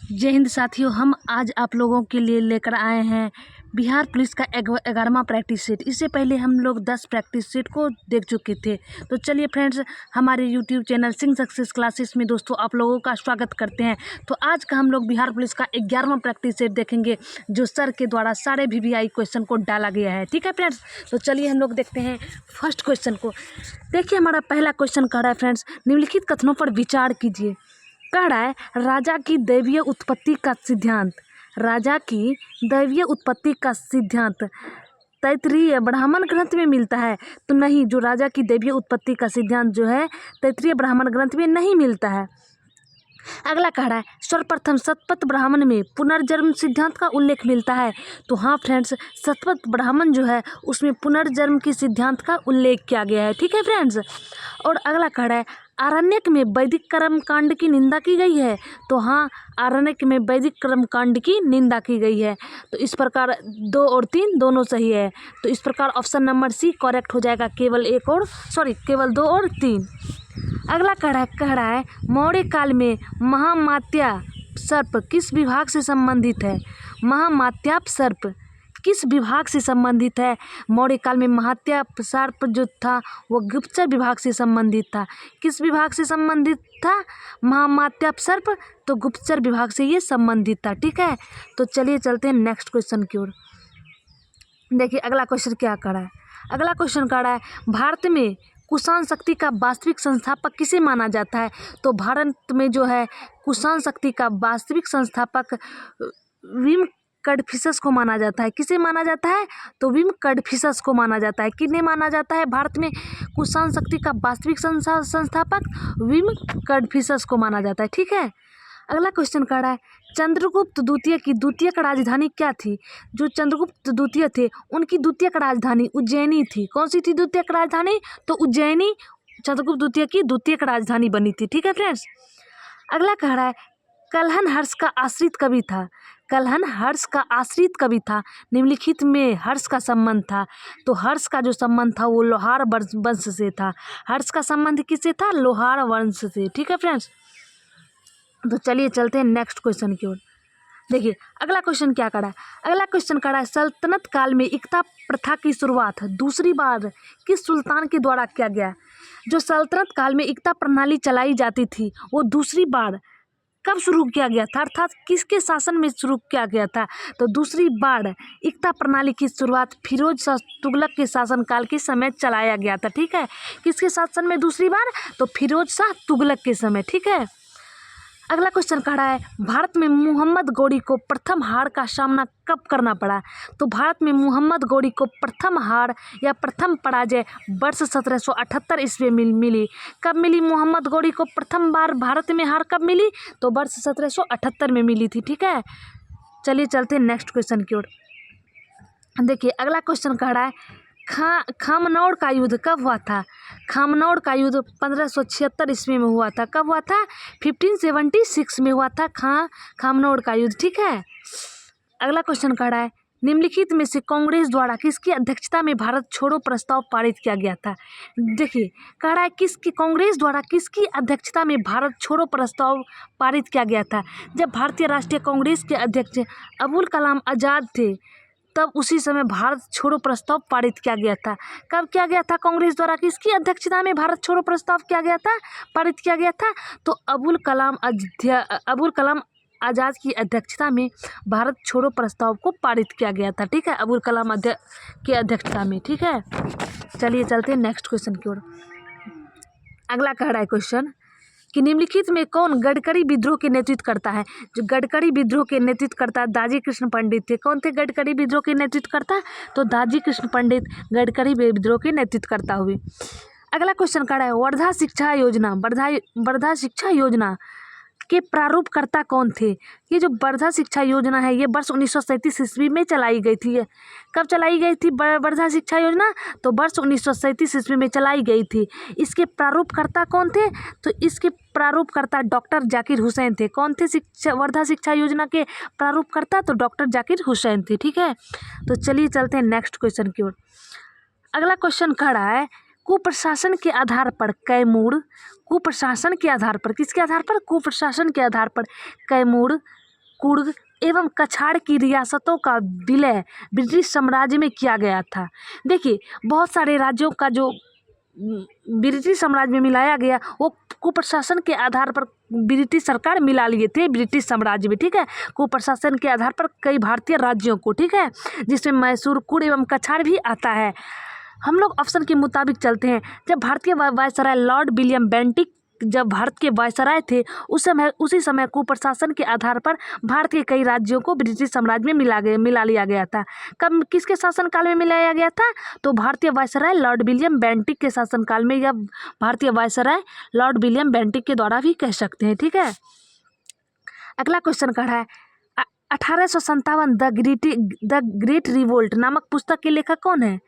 जय हिंद साथियों, हम आज आप लोगों के लिए लेकर आए हैं बिहार पुलिस का 11वां प्रैक्टिस सेट। इससे पहले हम लोग 10 प्रैक्टिस सेट को देख चुके थे। तो चलिए फ्रेंड्स, हमारे YouTube channel Singh success classes में दोस्तों आप लोगों का स्वागत करते हैं। तो आज का हम लोग बिहार पुलिस का 11वां प्रैक्टिस सेट देखेंगे, जो सर के द्वारा सारे VVI क्वेश्चन को डाला गया है। ठीक है फ्रेंड्स, तो चलिए हम लोग देखते हैं फर्स्ट क्वेश्चन को। देखिए, हमारा पहला क्वेश्चन कह रहा है फ्रेंड्स, निम्नलिखित कथनों पर विचार कीजिए। कह रहा है राजा की दैवीय उत्पत्ति का सिद्धांत। राजा की दैवीय उत्पत्ति का सिद्धांत तैत्तिरीय ब्राह्मण ग्रंथ में मिलता है। तो नहीं, जो राजा की दैवीय उत्पत्ति का सिद्धांत जो है तैत्तिरीय ब्राह्मण ग्रंथ में नहीं मिलता है। अगला कह रहा है सर्वप्रथम शतपथ ब्राह्मण में पुनर्जन्म सिद्धांत का उल्लेख मिलता है। तो हाँ फ्रेंड्स, शतपथ ब्राह्मण जो है उसमें पुनर्जन्म की सिद्धांत का उल्लेख किया गया है। ठीक है फ्रेंड्स। और अगला कह रहा है आरण्यक में वैदिक कर्म कांड की निंदा की गई है। तो हाँ, आरण्यक में वैदिक कर्म कांड की निंदा की गई है। तो इस प्रकार 2 और 3 दोनों सही है। तो इस प्रकार ऑप्शन नंबर सी करेक्ट हो जाएगा, केवल 2 और 3। अगला कह रहा है मौर्य काल में महामात्या सर्प किस विभाग से संबंधित है। महामात्याप सर्प किस विभाग से संबंधित है। मौर्य काल में महात्या सर्प जो था वो गुप्तचर विभाग से संबंधित था। किस विभाग से संबंधित था महामात्याप सर्प? तो गुप्तचर विभाग से ये संबंधित था। ठीक है, तो चलिए चलते हैं नेक्स्ट क्वेश्चन की ओर। देखिए अगला क्वेश्चन क्या कर रहा है। अगला क्वेश्चन कर रहा है भारत में कुषाण शक्ति का वास्तविक संस्थापक किसे माना जाता है। तो भारत में जो है कुषाण शक्ति का वास्तविक संस्थापक विम कडफिसस को माना जाता है। किसे माना जाता है? तो विम कडफिसस को माना जाता है। किन्हें माना जाता है भारत में कुषाण शक्ति का वास्तविक संस्थापक? विम कडफिसस को माना जाता है। ठीक है। अगला क्वेश्चन कह रहा है चंद्रगुप्त द्वितीय की द्वितीयक राजधानी क्या थी। जो चंद्रगुप्त द्वितीय थे उनकी द्वितीयक राजधानी उज्जैनी थी। कौन सी थी द्वितीयक राजधानी? तो उज्जैनी चंद्रगुप्त द्वितीय की द्वितीयक राजधानी बनी थी। ठीक है फ्रेंड्स। अगला कह रहा है कल्हन हर्ष का आश्रित कवि था। कल्हन हर्ष का आश्रित कवि था। निम्नलिखित में हर्ष का संबंध था। तो हर्ष का जो संबंध था वो लोहार वंश से था। हर्ष का संबंध किससे था? लोहार वंश से। ठीक है फ्रेंड्स। तो चलिए चलते हैं नेक्स्ट क्वेश्चन की ओर। देखिए अगला क्वेश्चन क्या करा है। अगला क्वेश्चन करा है सल्तनत काल में इक्ता प्रथा की शुरुआत दूसरी बार किस सुल्तान के द्वारा किया गया। जो सल्तनत काल में इक्ता प्रणाली चलाई जाती थी वो दूसरी बार कब शुरू किया गया था, अर्थात किसके शासन में शुरू किया गया था। तो दूसरी बार इक्ता प्रणाली की शुरुआत फिरोज शाह तुगलक के शासनकाल के समय चलाया गया था। ठीक है, किसके शासन में दूसरी बार? तो फिरोज शाह तुगलक के समय। ठीक है। अगला क्वेश्चन कह रहा है भारत में मोहम्मद गौरी को प्रथम हार का सामना कब करना पड़ा। तो भारत में मोहम्मद गौरी को प्रथम हार या प्रथम पराजय वर्ष 1778 ईस्वी में मिली। कब मिली मोहम्मद गौरी को प्रथम बार भारत में हार कब मिली? तो वर्ष 1778 में मिली थी। ठीक है। चलिए चलते हैं नेक्स्ट क्वेश्चन की ओर। देखिए अगला क्वेश्चन कह रहा है खामनौर का युद्ध कब हुआ था। खामनौर का युद्ध 1576 ईस्वी में हुआ था। कब हुआ था? 1576 में हुआ था खामनौर का युद्ध। ठीक है। अगला क्वेश्चन कह रहा है निम्नलिखित में से कांग्रेस द्वारा किसकी अध्यक्षता में भारत छोड़ो प्रस्ताव पारित किया गया था। देखिए कह रहा है कांग्रेस द्वारा किसकी अध्यक्षता में भारत छोड़ो प्रस्ताव पारित किया गया था। जब भारतीय राष्ट्रीय कांग्रेस के अध्यक्ष अबुल कलाम आज़ाद थे तब उसी समय भारत छोड़ो प्रस्ताव पारित किया गया था। कब किया गया था? कांग्रेस द्वारा किसकी अध्यक्षता में भारत छोड़ो प्रस्ताव किया गया था, पारित किया गया था? तो अबुल कलाम आज़ाद की अध्यक्षता में भारत छोड़ो प्रस्ताव को पारित किया गया था। ठीक है, अबुल कलाम की अध्यक्षता में। ठीक है। चलिए चलते हैं नेक्स्ट क्वेश्चन की ओर। अगला कह रहा है क्वेश्चन कि निम्नलिखित में कौन गडकरी विद्रोह के नेतृत्व करता है। जो गडकरी विद्रोह के नेतृत्व करता दाजी कृष्ण पंडित थे। कौन थे गडकरी विद्रोह के नेतृत्व करता? तो दाजी कृष्ण पंडित गडकरी विद्रोह के नेतृत्व करता हुए। अगला क्वेश्चन कर रहा है वर्धा शिक्षा योजना के प्रारूपकर्ता कौन थे। ये जो वर्धा शिक्षा योजना है ये वर्ष 1937 ईस्वी में चलाई गई थी। कब चलाई गई थी वर्धा शिक्षा योजना? तो वर्ष 1937 ईस्वी में चलाई गई थी। इसके प्रारूपकर्ता कौन थे? तो इसके प्रारूपकर्ता डॉक्टर जाकिर हुसैन थे। कौन थे वर्धा शिक्षा योजना के प्रारूपकर्ता? तो डॉक्टर जाकिर हुसैन थे। ठीक है। तो चलिए चलते हैं नेक्स्ट क्वेश्चन की ओर। अगला क्वेश्चन कह रहा है कुप्रशासन के आधार पर कैमूर, कुप्रशासन के आधार पर, किसके आधार पर? कुप्रशासन के आधार पर कैमूर, कुर्ग एवं कछाड़ की रियासतों का विलय ब्रिटिश साम्राज्य में किया गया था। देखिए, बहुत सारे राज्यों का जो ब्रिटिश साम्राज्य में मिलाया गया, वो कुप्रशासन के आधार पर ब्रिटिश सरकार मिला लिए थे ब्रिटिश साम्राज्य में, ठीक है। कुप्रशासन के आधार पर कई भारतीय राज्यों को, ठीक है, जिसमें मैसूर, कुर्ग एवं कछाड़ भी आता है। हम लोग ऑप्शन के मुताबिक चलते हैं। जब भारतीय वायसराय लॉर्ड विलियम बेंटिक जब भारत के वायसराय थे, उसी समय कुप्रशासन के आधार पर भारत के कई राज्यों को ब्रिटिश साम्राज्य में मिला लिया गया था। कब, किसके शासनकाल में मिलाया गया था? तो भारतीय वायसराय लॉर्ड विलियम बेंटिक के शासनकाल में, या भारतीय वायसराय लॉर्ड विलियम बेंटिक के द्वारा भी कह सकते हैं, ठीक है। अगला क्वेश्चन कह रहा है 1857 द ग्रेट रिवोल्ट नामक पुस्तक के लेखक कौन है?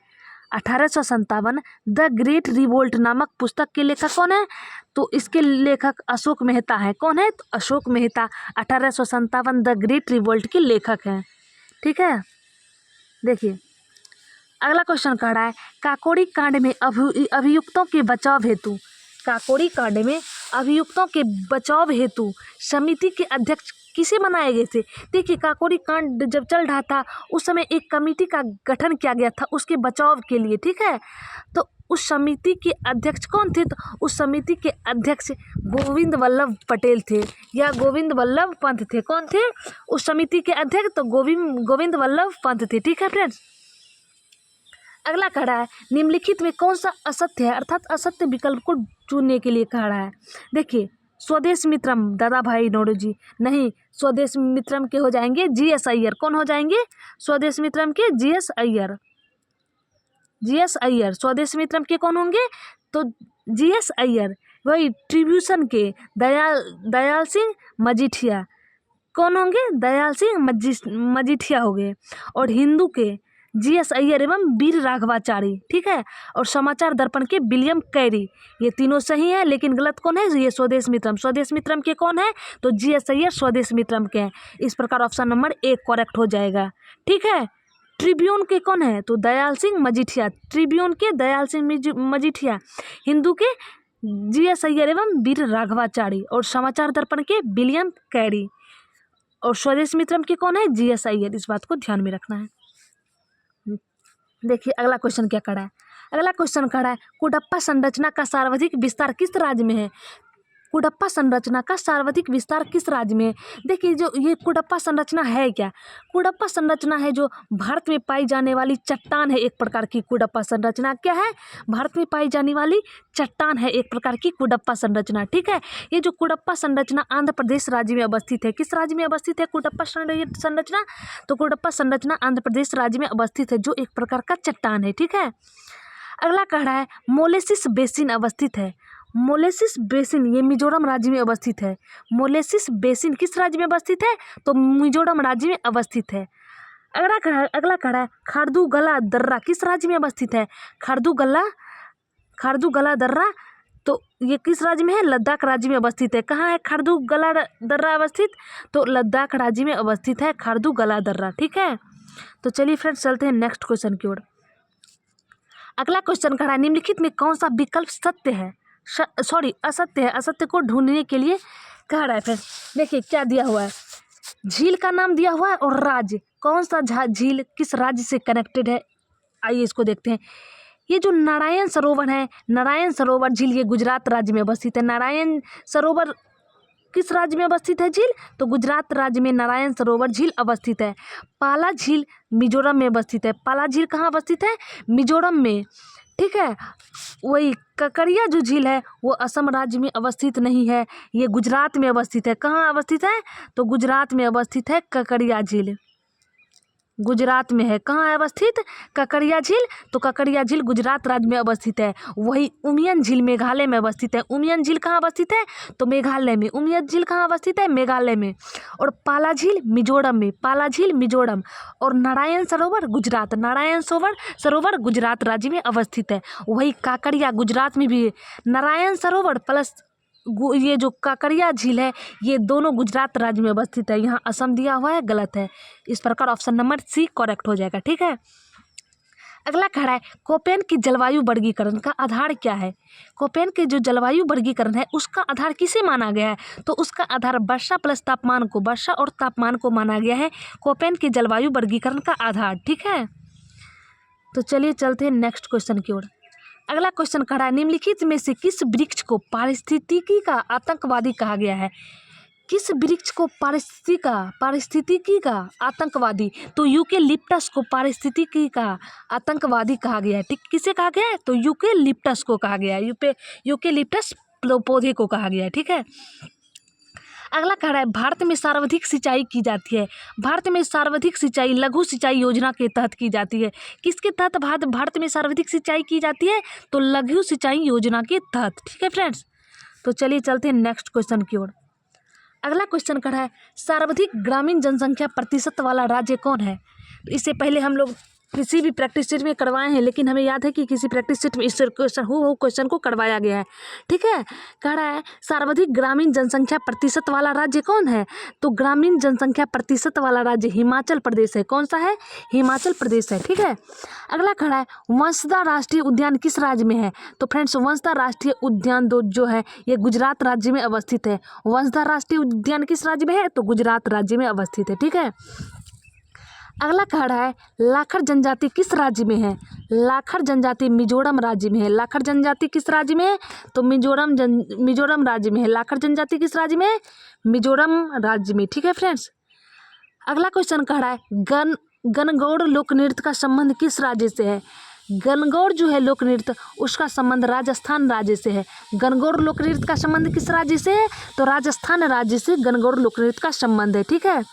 1857 द ग्रेट रिवोल्ट नामक पुस्तक के लेखक कौन है? तो इसके लेखक अशोक मेहता है। कौन है? तो Ashok Mehta 1857 the great revolt के लेखक हैं, ठीक है। देखिए, अगला क्वेश्चन कह रहा है काकोरी कांड में अभियुक्तों के बचाव हेतु, काकोरी कांड में अभियुक्तों के बचाव हेतु समिति के अध्यक्ष किसे बनाए गए थे? देखिए, काकोरी कांड जब चल रहा था, उस समय एक कमेटी का गठन किया गया था उसके बचाव के लिए, ठीक है। तो उस समिति के अध्यक्ष कौन थे? तो उस समिति के अध्यक्ष गोविंद वल्लभ पटेल थे, या गोविंद वल्लभ पंत थे। कौन थे उस समिति के अध्यक्ष? तो गोविंद वल्लभ पंत थे, ठीक है फ्रेंड्स। अगला कह रहा है निम्नलिखित में कौन सा असत्य है, अर्थात असत्य विकल्प को चुनने के लिए कह रहा है। देखिए, स्वदेश मित्रम दादा भाई नौरोजी नहीं, स्वदेश मित्रम के हो जाएंगे जीएस अय्यर। कौन हो जाएंगे? स्वदेश मित्रम के जीएस अय्यर। जीएस अय्यर स्वदेश मित्रम के कौन होंगे? तो जीएस अय्यर। वही ट्रिब्यूशन के दयाल सिंह मजीठिया। कौन होंगे? दयाल सिंह मजीठिया हो गए। और हिंदू के जीएस अय्यर एवं वीर राघवाचारी, ठीक है। और समाचार दर्पण के विलियम कैरी। ये तीनों सही है, लेकिन गलत कौन है? ये स्वदेश मित्रम। स्वदेश मित्रम के कौन है? तो जीएस अय्यर स्वदेश मित्रम के हैं। इस प्रकार ऑप्शन नंबर 1 करेक्ट हो जाएगा, ठीक है। ट्रिब्यून के कौन है? तो दयाल सिंह मजीठिया। ट्रिब्यून के दयाल सिंह मजीठिया। हिंदू के जीएस अय्यर एवं वीर राघवाचारी। और समाचार दर्पण के विलियम कैरी। और स्वदेश मित्रम के कौन है? जीएस अय्यर। इस बात को ध्यान में रखना है। देखिए, अगला क्वेश्चन क्या करा है। अगला क्वेश्चन करा है कुडप्पा संरचना का सर्वाधिक विस्तार किस राज्य में है? कुडप्पा संरचना का सर्वाधिक विस्तार किस राज्य में है? देखिए, जो ये कुडप्पा संरचना है क्या? कुडप्पा संरचना है जो भारत में पाई जाने वाली चट्टान है, एक प्रकार की कुडप्पा संरचना। क्या है? भारत में पाई जाने वाली चट्टान है, एक प्रकार की कुडप्पा संरचना, ठीक है। ये जो कुडप्पा संरचना आंध्र प्रदेश राज्य में अवस्थित है। किस राज्य में अवस्थित है कुडप्पा संरचना? तो कुडप्पा संरचना आंध्र प्रदेश राज्य में अवस्थित है, जो एक प्रकार का चट्टान है, ठीक है। अगला कह रहा है मोलेसिस बेसिन अवस्थित है। मोलेसिस बेसिन ये मिजोरम राज्य में अवस्थित है। मोलेसिस बेसिन किस राज्य में अवस्थित है? तो मिजोरम राज्य में अवस्थित है। अगला कह रहा है खारदूगला दर्रा किस राज्य में अवस्थित है? खारदूगला दर्रा तो ये किस राज्य में है? लद्दाख राज्य में अवस्थित है। कहाँ है खारदूगला दर्रा अवस्थित? तो लद्दाख राज्य में अवस्थित है खारदूगला दर्रा, ठीक है। तो चलिए फ्रेंड्स, चलते हैं नेक्स्ट क्वेश्चन की ओर। अगला क्वेश्चन कह रहा है निम्नलिखित में कौन सा विकल्प सत्य है, असत्य है? असत्य को ढूंढने के लिए कह रहा है। फिर देखिए क्या दिया हुआ है, झील का नाम दिया हुआ है और राज्य, कौन सा झील किस राज्य से कनेक्टेड है, आइए इसको देखते हैं। ये जो नारायण सरोवर है, नारायण सरोवर झील ये गुजरात राज्य में अवस्थित है। नारायण सरोवर किस राज्य में अवस्थित है झील? तो गुजरात राज्य में नारायण सरोवर झील अवस्थित है। पाला झील मिजोरम में अवस्थित है। पाला झील कहाँ अवस्थित है? मिजोरम में, ठीक है। वही ककड़िया जो झील है वो असम राज्य में अवस्थित नहीं है, ये गुजरात में अवस्थित है। कहाँ अवस्थित है? तो गुजरात में अवस्थित है ककड़िया झील, गुजरात में है। कहाँ है अवस्थित? ककड़िया झील। तो ककड़िया झील गुजरात राज्य में अवस्थित है। वही उमियम झील मेघालय में अवस्थित है। उमियम झील कहाँ अवस्थित है? तो मेघालय में। उमियम झील कहाँ अवस्थित है? मेघालय में। और पाला झील मिजोरम में, पाला झील मिजोरम। और नारायण सरोवर गुजरात, नारायण सरोवर गुजरात राज्य में अवस्थित है। वही काकड़िया गुजरात में भी है। नारायण सरोवर प्लस ये जो काकड़िया झील है ये दोनों गुजरात राज्य में अवस्थित है। यहाँ असम दिया हुआ है, गलत है। इस प्रकार ऑप्शन नंबर सी करेक्ट हो जाएगा, ठीक है। अगला खड़ा है कोपेन की जलवायु वर्गीकरण का आधार क्या है। कोपेन के जो जलवायु वर्गीकरण है उसका आधार किसे माना गया है, तो उसका आधार वर्षा प्लस तापमान को, वर्षा और तापमान को माना गया है कोपेन के जलवायु वर्गीकरण का आधार। ठीक है, तो चलिए चलते हैं नेक्स्ट क्वेश्चन की ओर। अगला क्वेश्चन खड़ा है निम्नलिखित में से किस वृक्ष को पारिस्थितिकी का आतंकवादी कहा गया है। किस वृक्ष को पारिस्थितिकी का आतंकवादी, तो यूकेलिप्टस को पारिस्थितिकी का आतंकवादी कहा गया है। ठीक, किसे कहा गया है, तो यूकेलिप्टस को कहा गया है, यूकेलिप्टस पौधे को कहा गया है। ठीक है, अगला कह रहा है भारत में सर्वाधिक सिंचाई की जाती है। भारत में सर्वाधिक सिंचाई लघु सिंचाई योजना के तहत की जाती है। किसके तहत भारत में सर्वाधिक सिंचाई की जाती है, तो लघु सिंचाई योजना के तहत। ठीक है फ्रेंड्स, तो चलिए चलते हैं नेक्स्ट क्वेश्चन की ओर। अगला क्वेश्चन कर है सर्वाधिक ग्रामीण जनसंख्या प्रतिशत वाला राज्य कौन है। तो इससे पहले हम लोग किसी भी प्रैक्टिस सेट में करवाए हैं, लेकिन हमें याद है कि किसी प्रैक्टिस सेट में इस क्वेश्चन को करवाया गया है। ठीक है, कह रहा है सर्वाधिक ग्रामीण जनसंख्या प्रतिशत वाला राज्य कौन है, तो ग्रामीण जनसंख्या प्रतिशत वाला राज्य हिमाचल प्रदेश है। कौन सा है, हिमाचल प्रदेश है। ठीक है, अगला खड़ा है वंसदा राष्ट्रीय उद्यान किस राज्य में है। तो फ्रेंड्स वंसदा राष्ट्रीय उद्यान जो है ये गुजरात राज्य में अवस्थित है। वंसदा राष्ट्रीय उद्यान किस राज्य में है, तो गुजरात राज्य में अवस्थित है। ठीक है, अगला कह रहा है लाखर जनजाति किस राज्य में है। लाखर जनजाति मिजोरम राज्य में है। लाखर जनजाति किस राज्य में है, तो मिजोरम राज्य में है। लाखर जनजाति किस राज्य में है, मिजोरम राज्य में। ठीक है फ्रेंड्स, अगला क्वेश्चन कह रहा है गणगौर लोक नृत्य का संबंध किस राज्य से है। गणगौर जो है लोक नृत्य उसका संबंध राजस्थान राज्य से है। गणगौर लोक नृत्य का संबंध किस राज्य से है, तो राजस्थान राज्य से गणगौर लोक नृत्य का संबंध है। ठीक है,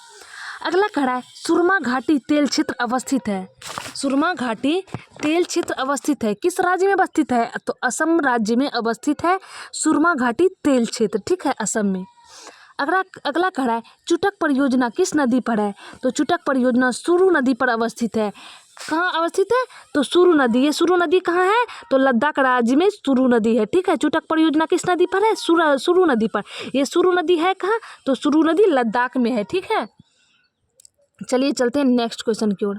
अगला खड़ा है सुरमा घाटी तेल क्षेत्र अवस्थित है। सुरमा घाटी तेल क्षेत्र अवस्थित है, किस राज्य में अवस्थित है, तो असम राज्य में अवस्थित है सुरमा घाटी तेल क्षेत्र। ठीक है, असम में। अगला खड़ा है चुटक परियोजना किस नदी पर है, तो चुटक परियोजना सुरु नदी पर अवस्थित है। कहाँ अवस्थित है, तो सुरु नदी। ये सुरु नदी कहाँ है, तो लद्दाख राज्य में सुरु नदी है। ठीक है, चुटक परियोजना किस नदी पर है, सुरु नदी पर। ये सुरु नदी है कहाँ, तो सुरु नदी लद्दाख में है। ठीक है, चलिए चलते हैं नेक्स्ट क्वेश्चन की ओर।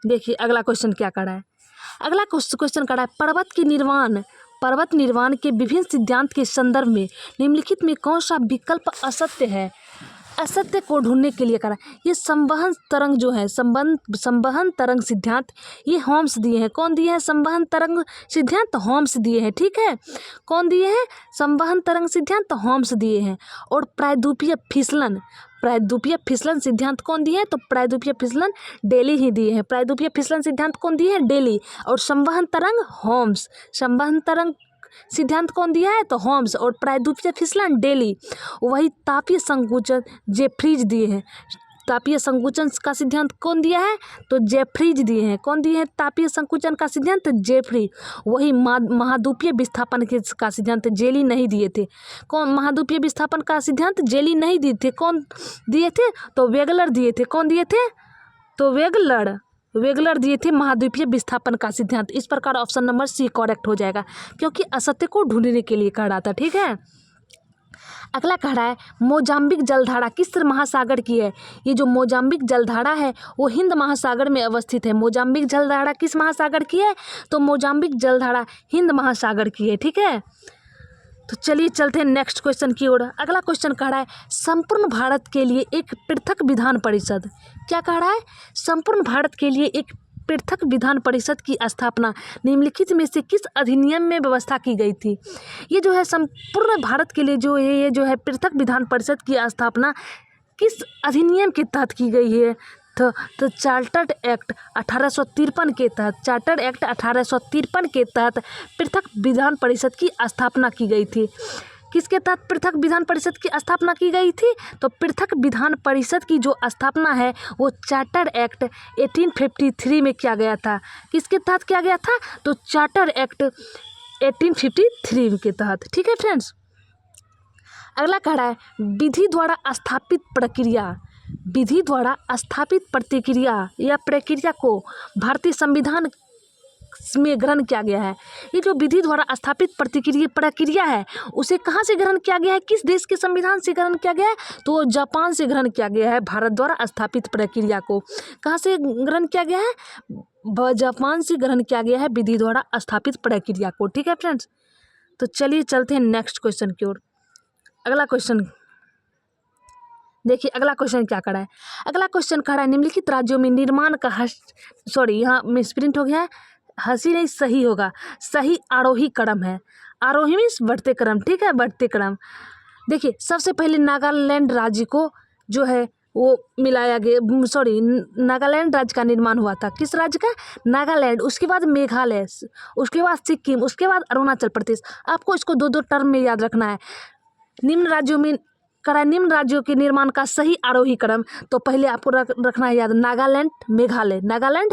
देखिए अगला क्वेश्चन क्या कर रहा है। अगला क्वेश्चन कर रहा है पर्वत निर्माण के विभिन्न सिद्धांत के संदर्भ में निम्नलिखित में कौन सा विकल्प असत्य है। असत्य को ढूंढने के लिए करा ये संवहन तरंग जो है संवहन तरंग सिद्धांत ये होम्स दिए हैं। कौन दिए हैं, संवहन तरंग सिद्धांत होम्स दिए हैं। ठीक है, कौन दिए हैं, संवहन तरंग सिद्धांत होम्स दिए हैं। और प्रायद्वीपीय फिसलन सिद्धांत कौन दिए हैं, तो प्रायद्वीपीय फिसलन डेली ही दिए हैं। प्रायद्वीपीय फिसलन सिद्धांत कौन दिए हैं, डेली। और संवहन तरंग होम्स। संवहन तरंग सिद्धांत कौन दिया है, तो होम्स। और प्रायद्वीपीय फिसलन डेली। वही तापीय संकुचन जेफ्रीज दिए हैं। तापीय संकुचन का सिद्धांत कौन दिया है, तो जेफ्रीज दिए हैं। कौन दिए हैं तापीय संकुचन का सिद्धांत, जेफ्री। वही महाद्वीपीय विस्थापन का सिद्धांत जेली नहीं दिए थे। कौन महाद्वीपीय विस्थापन का सिद्धांत जेली नहीं दिए थे, कौन दिए थे, तो वेगलर दिए थे। कौन दिए थे, तो वेगलर दिए थे महाद्वीपीय विस्थापन का सिद्धांत। इस प्रकार ऑप्शन नंबर सी करेक्ट हो जाएगा, क्योंकि असत्य को ढूंढने के लिए कह रहा था। ठीक है, अगला कह रहा है मोजाम्बिक जलधारा किस महासागर की है। ये जो मोजाम्बिक जलधारा है वो हिंद महासागर में अवस्थित है। मोजाम्बिक जलधारा किस महासागर की है, तो मोजाम्बिक जलधारा हिंद महासागर की है। ठीक है, तो चलिए चलते हैं नेक्स्ट क्वेश्चन की ओर। अगला क्वेश्चन कह रहा है संपूर्ण भारत के लिए एक पृथक विधान परिषद। क्या कह रहा है, संपूर्ण भारत के लिए एक पृथक विधान परिषद की स्थापना निम्नलिखित में से किस अधिनियम में व्यवस्था की गई थी। ये जो है संपूर्ण भारत के लिए जो है ये जो है पृथक विधान परिषद की स्थापना किस अधिनियम के तहत की गई है, तो चार्टर्ड एक्ट 1853 के तहत। चार्टर्ड एक्ट 1853 के तहत पृथक विधान परिषद की स्थापना की गई थी। किसके तहत पृथक विधान परिषद की स्थापना की गई थी, तो पृथक विधान परिषद की जो स्थापना है वो चार्टर एक्ट 1853 में किया गया था। किसके तहत किया गया था, तो चार्टर एक्ट 1853 के तहत। ठीक है फ्रेंड्स, अगला कह रहा है विधि द्वारा स्थापित प्रतिक्रिया या प्रक्रिया को भारतीय संविधान में ग्रहण किया गया है। ये जो विधि द्वारा स्थापित प्रक्रिया है उसे कहाँ से ग्रहण किया गया है, किस देश के संविधान से ग्रहण किया गया है, तो जापान से ग्रहण किया गया है। भारत द्वारा स्थापित प्रक्रिया को कहाँ से ग्रहण किया गया है, जापान से ग्रहण किया गया है विधि द्वारा स्थापित प्रक्रिया को। ठीक है फ्रेंड्स, तो चलिए चलते हैं नेक्स्ट क्वेश्चन की ओर। अगला क्वेश्चन देखिए, अगला क्वेश्चन क्या खड़ा है। अगला क्वेश्चन खड़ा है निम्नलिखित राज्यों में निर्माण का यहाँ मिसप्रिंट हो गया है, हंसी नहीं, सही होगा, सही आरोही क्रम है। आरोही मीन्स बढ़ते क्रम, ठीक है, बढ़ते क्रम। देखिए सबसे पहले नागालैंड राज्य को जो है वो मिलाया गया, नागालैंड राज्य का निर्माण हुआ था। किस राज्य का, नागालैंड, उसके बाद मेघालय, उसके बाद सिक्किम, उसके बाद अरुणाचल प्रदेश। आपको इसको दो टर्म में याद रखना है। निम्न राज्यों के निर्माण का सही आरोही क्रम, तो पहले आपको रखना है याद नागालैंड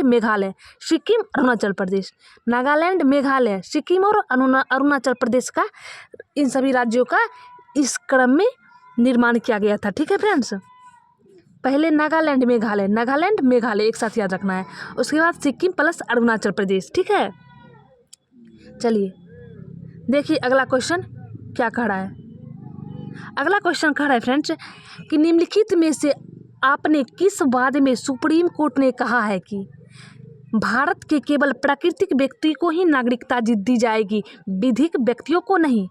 मेघालय, सिक्किम, अरुणाचल प्रदेश। नागालैंड, मेघालय, सिक्किम और अरुणाचल प्रदेश का, इन सभी राज्यों का इस क्रम में निर्माण किया गया था। ठीक है फ्रेंड्स, पहले नागालैंड मेघालय एक साथ याद रखना है, उसके बाद सिक्किम प्लस अरुणाचल प्रदेश। ठीक है, चलिए देखिए अगला क्वेश्चन क्या खड़ा है। अगला क्वेश्चन खड़ा है फ्रेंड्स कि निम्नलिखित में से आपने किस वाद में सुप्रीम कोर्ट ने कहा है कि भारत के केवल प्राकृतिक व्यक्ति को ही नागरिकता दी जाएगी, विधिक व्यक्तियों को नहीं।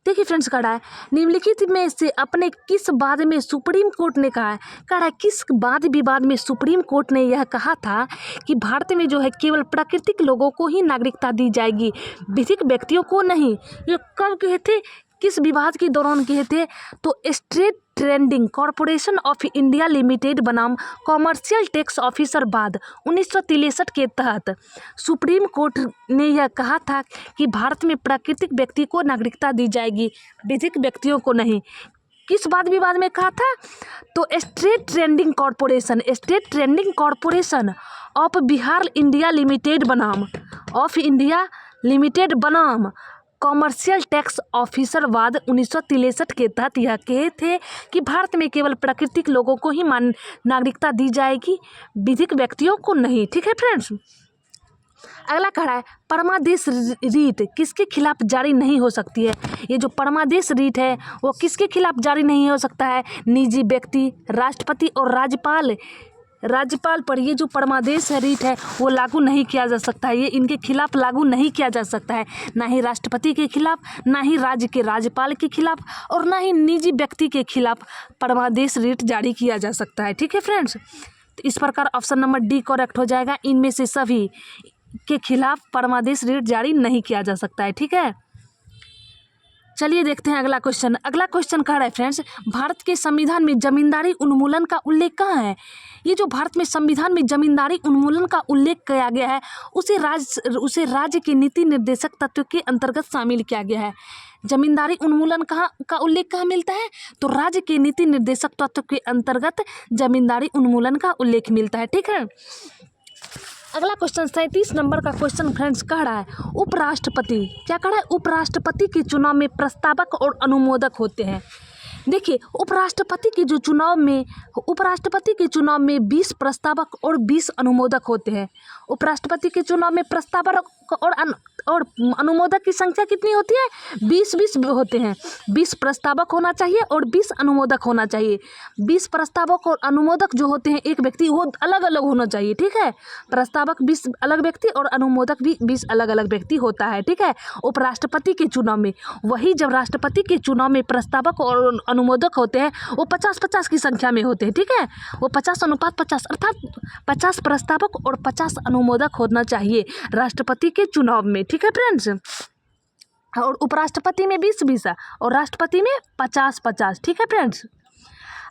देखिए फ्रेंड्स, खड़ा है निम्नलिखित में से अपने किस वाद में सुप्रीम कोर्ट ने कहा है किस वाद विवाद में सुप्रीम कोर्ट ने यह कहा था कि भारत में जो है केवल प्राकृतिक लोगों को ही नागरिकता दी जाएगी, विधिक व्यक्तियों को नहीं। ये कब कहे थे, किस विवाद के दौरान कहे थे, तो straight trading corporation of India limited बनाम कॉमर्शियल टैक्स ऑफिसर बाद 1963 के तहत सुप्रीम कोर्ट ने यह कहा था कि भारत में प्राकृतिक व्यक्ति को नागरिकता दी जाएगी, विधिक व्यक्तियों को नहीं। किस वाद विवाद में कहा था, तो straight trading corporation of Bihar India limited बनाम कॉमर्शियल टैक्स ऑफिसर वाद 1963 के तहत यह कहे थे कि भारत में केवल प्राकृतिक लोगों को ही नागरिकता दी जाएगी, विधिक व्यक्तियों को नहीं। ठीक है फ्रेंड्स, अगला खड़ा है परमादेश रीट किसके खिलाफ जारी नहीं हो सकती है। ये जो परमादेश रीट है वो किसके खिलाफ जारी नहीं हो सकता है, निजी व्यक्ति, राष्ट्रपति और राज्यपाल पर ये जो परमादेश रीट है वो लागू नहीं किया जा सकता है। ये इनके खिलाफ लागू नहीं किया जा सकता है, ना ही राष्ट्रपति के खिलाफ, ना ही राज्य के राज्यपाल के खिलाफ और ना ही निजी व्यक्ति के खिलाफ परमादेश रीट जारी किया जा सकता है। ठीक है फ्रेंड्स, तो इस प्रकार ऑप्शन नंबर डी करेक्ट हो जाएगा। इनमें से सभी के खिलाफ परमादेश रीट जारी नहीं किया जा सकता है। ठीक है, चलिए देखते हैं अगला क्वेश्चन। अगला क्वेश्चन कह रहा है फ्रेंड्स, भारत के संविधान में जमींदारी उन्मूलन का उल्लेख कहाँ है। ये जो भारत में संविधान में जमींदारी उन्मूलन का उल्लेख किया गया है उसे राज्य के नीति निर्देशक तत्व के अंतर्गत शामिल किया गया है। जमींदारी उन्मूलन का उल्लेख कहाँ मिलता है, तो राज्य के नीति निर्देशक तत्व के अंतर्गत जमींदारी उन्मूलन का उल्लेख मिलता है। ठीक है, अगला क्वेश्चन 37 नंबर का क्वेश्चन फ्रेंड्स कह रहा है उपराष्ट्रपति क्या कह रहा है, उपराष्ट्रपति के चुनाव में प्रस्तावक और अनुमोदक होते हैं। देखिए उपराष्ट्रपति के चुनाव में 20 प्रस्तावक और 20 अनुमोदक होते हैं। उपराष्ट्रपति के चुनाव में प्रस्तावक और अनुमोदक की संख्या कितनी होती है, 20 होते हैं। 20 प्रस्तावक होना चाहिए और 20 अनुमोदक होना चाहिए। 20 प्रस्तावक और अनुमोदक जो होते हैं एक व्यक्ति वो अलग अलग होना चाहिए। ठीक है, प्रस्तावक 20 अलग व्यक्ति और अनुमोदक भी 20 अलग अलग व्यक्ति होता है। ठीक है, उपराष्ट्रपति के चुनाव में, वही जब राष्ट्रपति के चुनाव में प्रस्तावक और अनुमोदक होते हैं वो 50-50 की संख्या में होते हैं। ठीक है, वो 50:50 अर्थात 50 प्रस्तावक और 50 अनुमोदक होना चाहिए राष्ट्रपति के चुनाव में। ठीक है फ्रेंड्स, और उपराष्ट्रपति में 20-20 और राष्ट्रपति में 50-50। ठीक है फ्रेंड्स,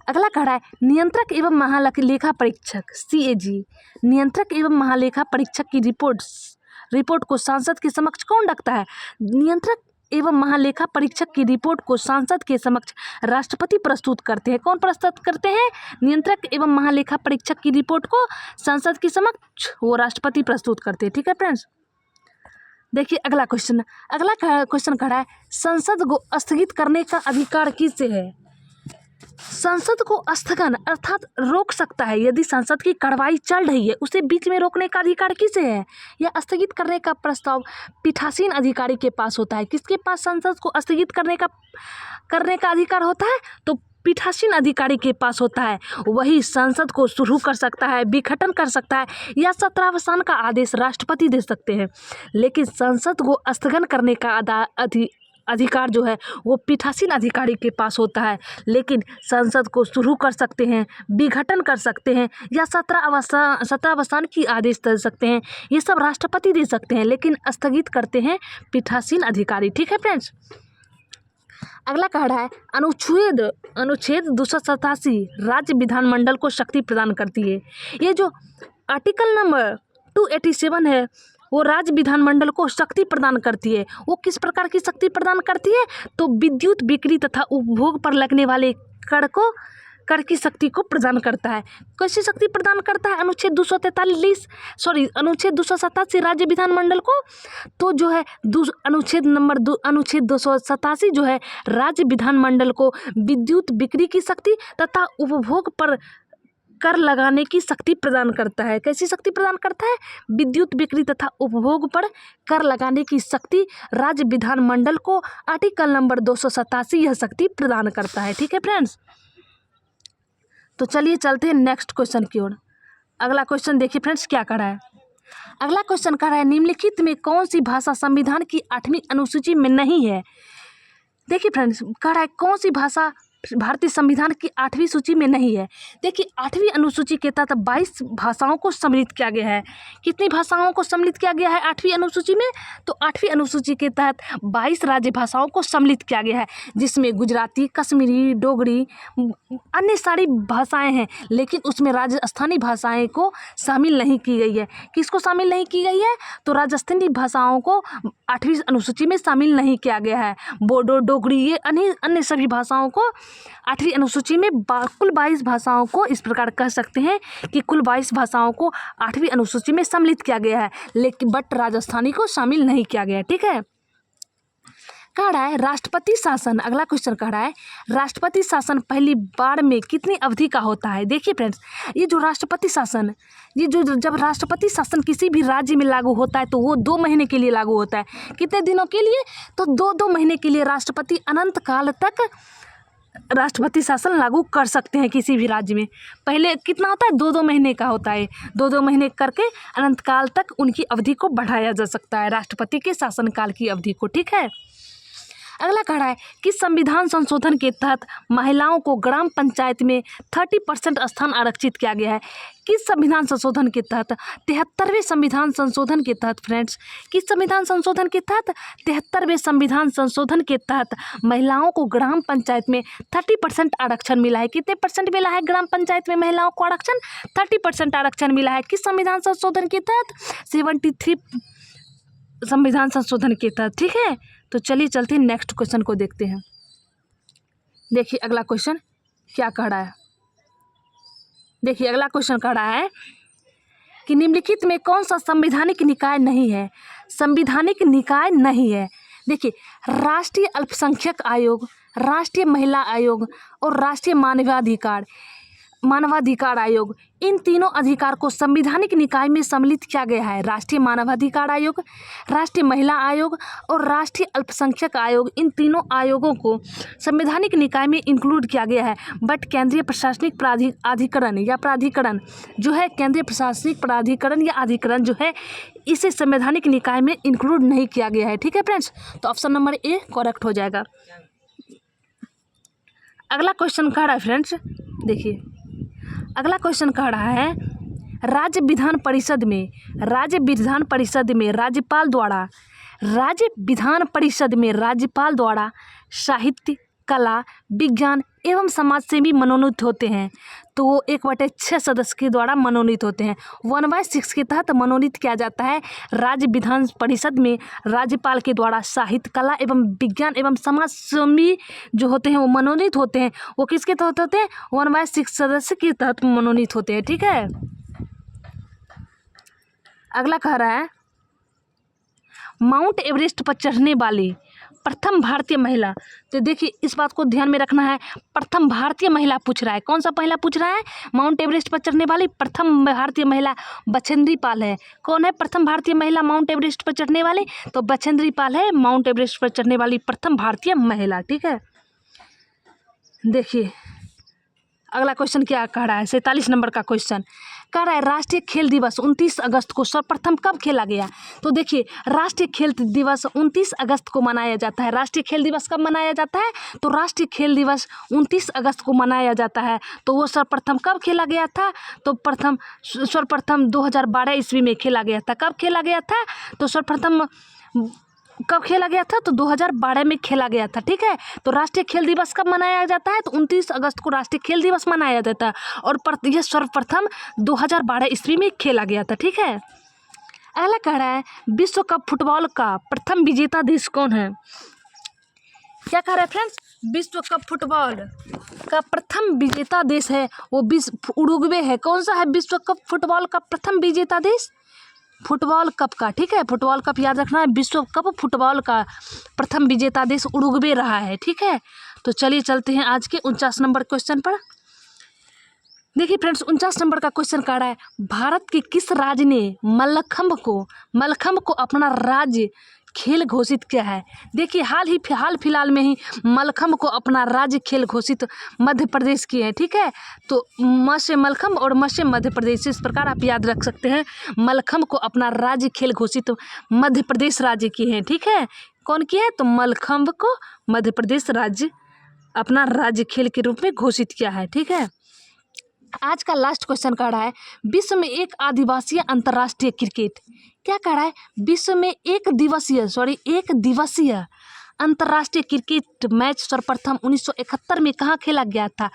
अगला खड़ा है नियंत्रक एवं महालेखा परीक्षक CAG नियंत्रक एवं महालेखा परीक्षक की रिपोर्ट को संसद के समक्ष कौन रखता है। नियंत्रक एवं महालेखा परीक्षक की रिपोर्ट को संसद के समक्ष राष्ट्रपति प्रस्तुत करते हैं। कौन प्रस्तुत करते हैं, नियंत्रक एवं महालेखा परीक्षक की रिपोर्ट को संसद के समक्ष वो राष्ट्रपति प्रस्तुत करते हैं। ठीक है फ्रेंड्स, देखिए अगला क्वेश्चन खड़ा है संसद को स्थगित करने का अधिकार किससे है। संसद को स्थगन अर्थात रोक सकता है। यदि संसद की कार्रवाई चल रही है उसे बीच में रोकने का अधिकार किसे है? या स्थगित करने का प्रस्ताव पीठासीन अधिकारी के पास होता है। किसके पास संसद को स्थगित करने का अधिकार होता है? तो पीठासीन अधिकारी के पास होता है। वही संसद को शुरू कर सकता है, विघटन कर सकता है या सत्रावसान का आदेश राष्ट्रपति दे सकते हैं। लेकिन संसद को स्थगन करने का अधिकार जो है वो पीठासीन अधिकारी के पास होता है। लेकिन संसद को शुरू कर सकते हैं, विघटन कर सकते हैं या सत्रावसान की आदेश दे सकते हैं। ये सब राष्ट्रपति दे सकते हैं, लेकिन स्थगित करते हैं पीठासीन अधिकारी। ठीक है फ्रेंड्स। अगला कह रहा है अनुच्छेद 287 राज्य विधानमंडल को शक्ति प्रदान करती है। ये जो आर्टिकल नंबर 287 है वो राज्य विधानमंडल को शक्ति प्रदान करती है। वो किस प्रकार की शक्ति प्रदान करती है? तो विद्युत बिक्री तथा उपभोग पर लगने वाले कर की शक्ति को प्रदान करता है। कैसी शक्ति प्रदान करता है? अनुच्छेद 287 राज्य विधानमंडल को, तो जो है अनुच्छेद 287 जो है राज्य विधानमंडल को विद्युत बिक्री की शक्ति तथा उपभोग पर कर लगाने की शक्ति प्रदान करता है। कैसी शक्ति प्रदान करता है? विद्युत बिक्री तथा उपभोग पर कर लगाने की शक्ति राज्य विधानमंडल को आर्टिकल नंबर 287 यह शक्ति प्रदान करता है। ठीक है फ्रेंड्स। तो चलिए चलते हैं नेक्स्ट क्वेश्चन की ओर। अगला क्वेश्चन देखिए फ्रेंड्स क्या कह रहा है। अगला क्वेश्चन कह रहा है निम्नलिखित में कौन सी भाषा संविधान की 8वीं अनुसूची में नहीं है? देखिए फ्रेंड्स कह रहा है कौन सी भाषा भारतीय संविधान की 8वीं सूची में नहीं है। देखिए 8वीं अनुसूची के तहत 22 भाषाओं को सम्मिलित किया गया है। कितनी भाषाओं को सम्मिलित किया गया है 8वीं अनुसूची में? तो 8वीं अनुसूची के तहत 22 राज्य भाषाओं को सम्मिलित किया गया है, जिसमें गुजराती, कश्मीरी, डोगरी, अन्य सारी भाषाएं हैं। लेकिन उसमें राजस्थानी भाषाएं को शामिल नहीं की गई है। किसको शामिल नहीं की गई है? तो राजस्थानी भाषाओं को 8वीं अनुसूची में शामिल नहीं किया गया है। बोडो, डोगरी, ये अन्य सभी भाषाओं को 8वीं अनुसूची में कुल 22 भाषाओं को इस प्रकार कह सकते हैं कि कुल 22 भाषाओं को 8वीं अनुसूची में सम्मिलित किया गया है, लेकिन राजस्थानी को शामिल नहीं किया गया है। ठीक है। कह रहा है राष्ट्रपति शासन। अगला क्वेश्चन कह रहा है राष्ट्रपति शासन पहली बार में कितनी अवधि का होता है? देखिए फ्रेंड्स ये जो राष्ट्रपति शासन, ये जो जब राष्ट्रपति शासन किसी भी राज्य में लागू होता है तो वो 2 महीने के लिए लागू होता है। कितने दिनों के लिए? तो 2 महीने के लिए राष्ट्रपति अनंत काल तक राष्ट्रपति शासन लागू कर सकते हैं किसी भी राज्य में। पहले कितना होता है? 2 महीने का होता है। 2 महीने करके अनंत काल तक उनकी अवधि को बढ़ाया जा सकता है, राष्ट्रपति के शासनकाल की अवधि को। ठीक है। अगला कह रहा है किस संविधान संशोधन के तहत महिलाओं को ग्राम पंचायत में 30% स्थान आरक्षित किया गया है? किस संविधान संशोधन के तहत? 73वें संविधान संशोधन के तहत फ्रेंड्स। किस संविधान संशोधन के तहत? 73वें संविधान संशोधन के तहत महिलाओं को ग्राम पंचायत में 30% आरक्षण मिला है। कितने परसेंट मिला है ग्राम पंचायत में महिलाओं को आरक्षण? 30% आरक्षण मिला है। किस संविधान संशोधन के तहत? 73 संविधान संशोधन के तहत। ठीक है। तो चलिए चलते हैं नेक्स्ट क्वेश्चन को देखते हैं। देखिए अगला क्वेश्चन क्या कह रहा है। देखिए अगला क्वेश्चन कह रहा है कि निम्नलिखित में कौन सा संवैधानिक निकाय नहीं है? संवैधानिक निकाय नहीं है। देखिए राष्ट्रीय अल्पसंख्यक आयोग, राष्ट्रीय महिला आयोग और राष्ट्रीय मानवाधिकार आयोग, इन तीनों अधिकार को संवैधानिक निकाय में सम्मिलित किया गया है। राष्ट्रीय मानवाधिकार आयोग, राष्ट्रीय महिला आयोग और राष्ट्रीय अल्पसंख्यक आयोग, इन तीनों आयोगों को संवैधानिक निकाय में इंक्लूड किया गया है। बट केंद्रीय प्रशासनिक प्राधिकरण जो है, केंद्रीय प्रशासनिक प्राधिकरण या अधिकरण जो है, इसे संवैधानिक निकाय में इंक्लूड नहीं किया गया है। ठीक है फ्रेंड्स। तो ऑप्शन नंबर ए करेक्ट हो जाएगा। अगला क्वेश्चन कह रहा है फ्रेंड्स, देखिए अगला क्वेश्चन कह रहा है राज्य विधान परिषद में राज्यपाल द्वारा साहित्य, कला, विज्ञान एवं समाज सेवी मनोनीत होते हैं। तो वो 1/6 सदस्य के द्वारा मनोनीत होते हैं। 1/6 के तहत मनोनीत किया जाता है। राज्य विधान परिषद में राज्यपाल के द्वारा साहित्य, कला एवं विज्ञान एवं समाज सेवी जो होते हैं वो मनोनीत होते हैं। वो किसके तहत होते हैं? 1/6 सदस्य के तहत मनोनीत होते हैं। ठीक है। अगला कह रहा है माउंट एवरेस्ट पर चढ़ने वाले प्रथम भारतीय महिला, तो देखिए इस बात को ध्यान में रखना है, प्रथम भारतीय महिला पूछ रहा है। कौन सा महिला पूछ रहा है? माउंट एवरेस्ट पर चढ़ने वाली प्रथम भारतीय महिला बछेंद्री पाल है। कौन है प्रथम भारतीय महिला माउंट एवरेस्ट पर चढ़ने वाली? तो बछेंद्री पाल है माउंट एवरेस्ट पर चढ़ने वाली प्रथम भारतीय महिला। ठीक है, देखिए अगला क्वेश्चन क्या कह रहा है, 47 नंबर का क्वेश्चन कह रहा है राष्ट्रीय खेल दिवस 29 अगस्त को सर्वप्रथम कब खेला गया? तो देखिए राष्ट्रीय खेल दिवस 29 अगस्त को मनाया जाता है। राष्ट्रीय खेल दिवस कब मनाया जाता है? तो राष्ट्रीय खेल दिवस 29 अगस्त को मनाया जाता है। तो वो सर्वप्रथम कब खेला गया था? तो सर्वप्रथम 2012 ईस्वी में खेला गया था। कब खेला गया था? तो सर्वप्रथम कब खेला गया था? तो 2012 में खेला गया था। ठीक है, तो राष्ट्रीय खेल दिवस कब मनाया जाता है? तो 29 अगस्त को राष्ट्रीय खेल दिवस मनाया जाता है और यह सर्वप्रथम 2012 ईस्वी में खेला गया था। ठीक है, अगला कह रहा है विश्व कप फुटबॉल का प्रथम विजेता देश कौन है? क्या कह रहा है फ्रेंड्स? विश्व कप फुटबॉल का प्रथम विजेता देश है वो उरुग्वे है। कौन सा है विश्व कप फुटबॉल का प्रथम विजेता देश? फुटबॉल कप का। ठीक है, फुटबॉल कप याद रखना है, विश्व कप फुटबॉल का प्रथम विजेता देश उरुग्वे रहा है। ठीक है, तो चलिए चलते हैं आज के 49 नंबर क्वेश्चन पर। देखिए फ्रेंड्स 49 नंबर का क्वेश्चन कह रहा है भारत के किस राज्य ने मल्लखंभ को अपना राज्य खेल घोषित किया है? देखिए हाल फिलहाल में ही मल्लखंभ को अपना राज्य खेल घोषित मध्य प्रदेश की है। ठीक है, तो म से मल्लखंभ और म से मध्य प्रदेश, इस प्रकार आप याद रख सकते हैं। मल्लखंभ को अपना राज्य खेल घोषित मध्य प्रदेश राज्य की है। ठीक है, कौन की है? तो मल्लखंभ को मध्य प्रदेश राज्य अपना राज्य खेल के रूप में घोषित किया है। ठीक है, आज का लास्ट क्वेश्चन कह रहा है विश्व में एक अंतर्राष्ट्रीय क्रिकेट, क्या कह रहा है? विश्व में एक दिवसीय अंतर्राष्ट्रीय क्रिकेट मैच सर्वप्रथम 1971 में कहाँ खेला गया था?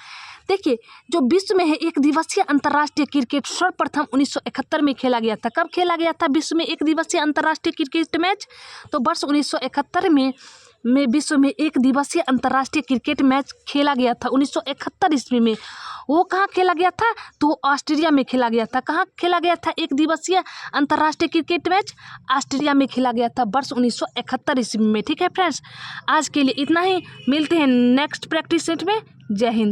देखिए जो विश्व में है एक दिवसीय अंतर्राष्ट्रीय क्रिकेट सर्वप्रथम 1971 में खेला गया था। कब खेला गया था विश्व में एक दिवसीय अंतर्राष्ट्रीय क्रिकेट मैच? तो वर्ष 1971 में विश्व में एक दिवसीय अंतर्राष्ट्रीय क्रिकेट मैच खेला गया था 1971 ईस्वी में। वो कहाँ खेला गया था? तो ऑस्ट्रेलिया में खेला गया था। कहाँ खेला गया था एक दिवसीय अंतर्राष्ट्रीय क्रिकेट मैच? ऑस्ट्रेलिया में खेला गया था वर्ष 1971 ईस्वी में। ठीक है फ्रेंड्स, आज के लिए इतना ही, मिलते हैं नेक्स्ट प्रैक्टिस सेट में। जय हिंद।